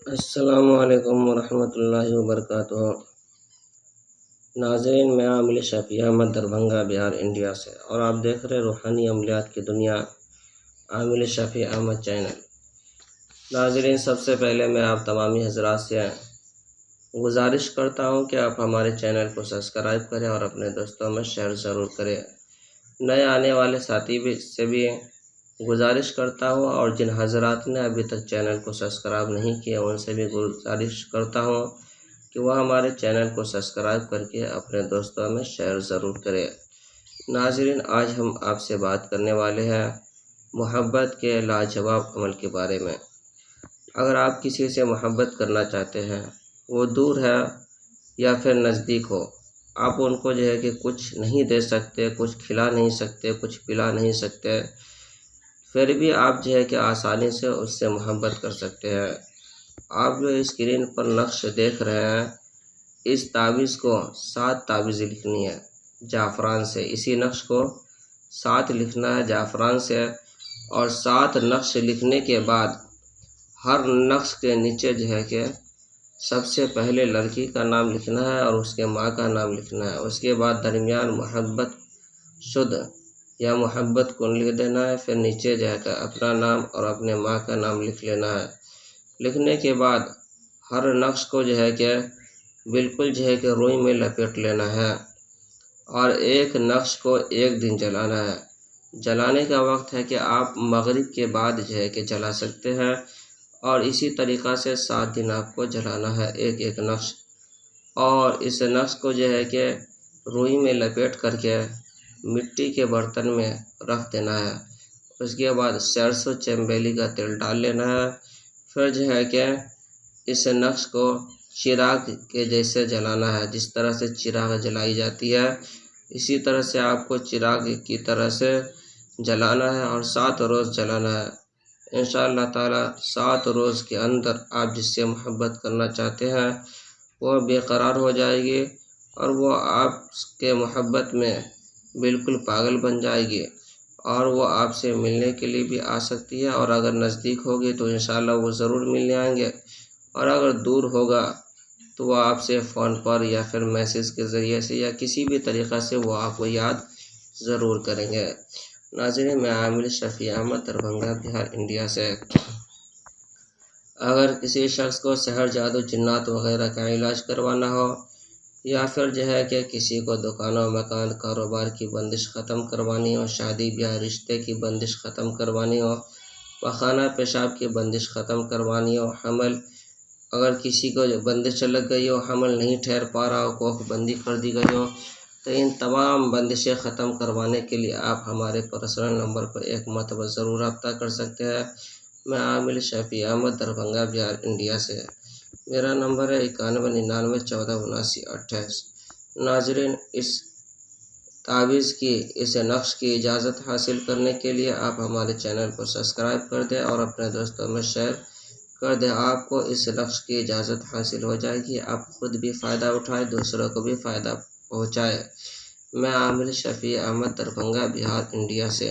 السلام علیکم ورحمۃ اللہ وبرکاتہ۔ ناظرین، میں عامل شفیع احمد دربھنگہ بہار انڈیا سے، اور آپ دیکھ رہے روحانی عملیات کی دنیا عامل شفیع احمد چینل۔ ناظرین، سب سے پہلے میں آپ تمامی حضرات سے گزارش کرتا ہوں کہ آپ ہمارے چینل کو سبسکرائب کریں اور اپنے دوستوں میں شیئر ضرور کریں۔ نئے آنے والے ساتھی سے بھی گزارش کرتا ہوں، اور جن حضرات نے ابھی تک چینل کو سبسکرائب نہیں کیا ان سے بھی گزارش کرتا ہوں کہ وہ ہمارے چینل کو سبسکرائب کر کے اپنے دوستوں میں شیئر ضرور کریں۔ ناظرین، آج ہم آپ سے بات کرنے والے ہیں محبت کے لاجواب عمل کے بارے میں۔ اگر آپ کسی سے محبت کرنا چاہتے ہیں، وہ دور ہے یا پھر نزدیک ہو، آپ ان کو کہ کچھ نہیں دے سکتے، کچھ کھلا نہیں سکتے، کچھ پلا نہیں سکتے، پھر بھی آپ کہ آسانی سے اس سے محبت کر سکتے ہیں۔ آپ جو اسکرین پر نقش دیکھ رہے ہیں، اس تعویذ کو 7 تعویذ لکھنی ہے جعفران سے۔ اسی نقش کو 7 لکھنا ہے جعفران سے، اور 7 نقش لکھنے کے بعد ہر نقش کے نیچے کہ سب سے پہلے لڑکی کا نام لکھنا ہے اور اس کے ماں کا نام لکھنا ہے۔ اس کے بعد درمیان محبت شد یا محبت کن لکھ دینا ہے، پھر نیچے کہ اپنا نام اور اپنے ماں کا نام لکھ لینا ہے۔ لکھنے کے بعد ہر نقش کو کہ بالکل کہ روئی میں لپیٹ لینا ہے، اور ایک نقش کو 1 دن جلانا ہے۔ جلانے کا وقت کہ آپ مغرب کے بعد کہ جلا سکتے ہیں، اور اسی طریقہ سے 7 دن آپ کو جلانا ہے ایک نقش۔ اور اس نقش کو کہ روئی میں لپیٹ کر کے مٹی کے برتن میں رکھ دینا ہے۔ اس کے بعد سرسوں چنبیلی کا تیل ڈال لینا ہے، پھر کہ اس نقش کو چراغ کے جیسے جلانا ہے۔ جس طرح سے چراغ جلائی جاتی ہے، اسی طرح سے آپ کو چراغ کی طرح سے جلانا ہے، اور 7 روز جلانا ہے۔ انشاءاللہ تعالی 7 روز کے اندر آپ جس سے محبت کرنا چاہتے ہیں وہ بے قرار ہو جائے گی، اور وہ آپ کے محبت میں بالکل پاگل بن جائے گی، اور وہ آپ سے ملنے کے لیے بھی آ سکتی ہے، اور اگر نزدیک ہوگی تو انشاءاللہ وہ ضرور ملنے آئیں گے، اور اگر دور ہوگا تو وہ آپ سے فون پر یا پھر میسیج کے ذریعے سے یا کسی بھی طریقہ سے وہ آپ کو یاد ضرور کریں گے۔ ناظرین، میں عامل شفیع احمد دربھنگہ بہار انڈیا سے۔ اگر کسی شخص کو سحر، جادو، جنات وغیرہ کا علاج کروانا ہو، یا پھر کہ کسی کو دکانوں، مکان، کاروبار کی بندش ختم کروانی ہو، شادی بیاہ رشتے کی بندش ختم کروانی ہو، پخانہ پیشاب کی بندش ختم کروانی ہو، حمل، اگر کسی کو بندش لگ گئی ہو، حمل نہیں ٹھہر پا رہا ہو، کوکھ بندی کر دی گئی ہو، تو ان تمام بندشیں ختم کروانے کے لیے آپ ہمارے پرسنل نمبر پر ایک مرتبہ ضرور رابطہ کر سکتے ہیں۔ میں عامل شفیع احمد دربھنگہ بہار انڈیا سے۔ میرا نمبر ہے 9199147928۔ ناظرین، اس تعویذ کی، اس نقش کی اجازت حاصل کرنے کے لیے آپ ہمارے چینل کو سبسکرائب کر دیں اور اپنے دوستوں میں شیئر کر دیں۔ آپ کو اس نقش کی اجازت حاصل ہو جائے گی، آپ خود بھی فائدہ اٹھائیں، دوسروں کو بھی فائدہ پہنچائیں۔ میں عامل شفیع احمد دربھنگہ بہار انڈیا سے۔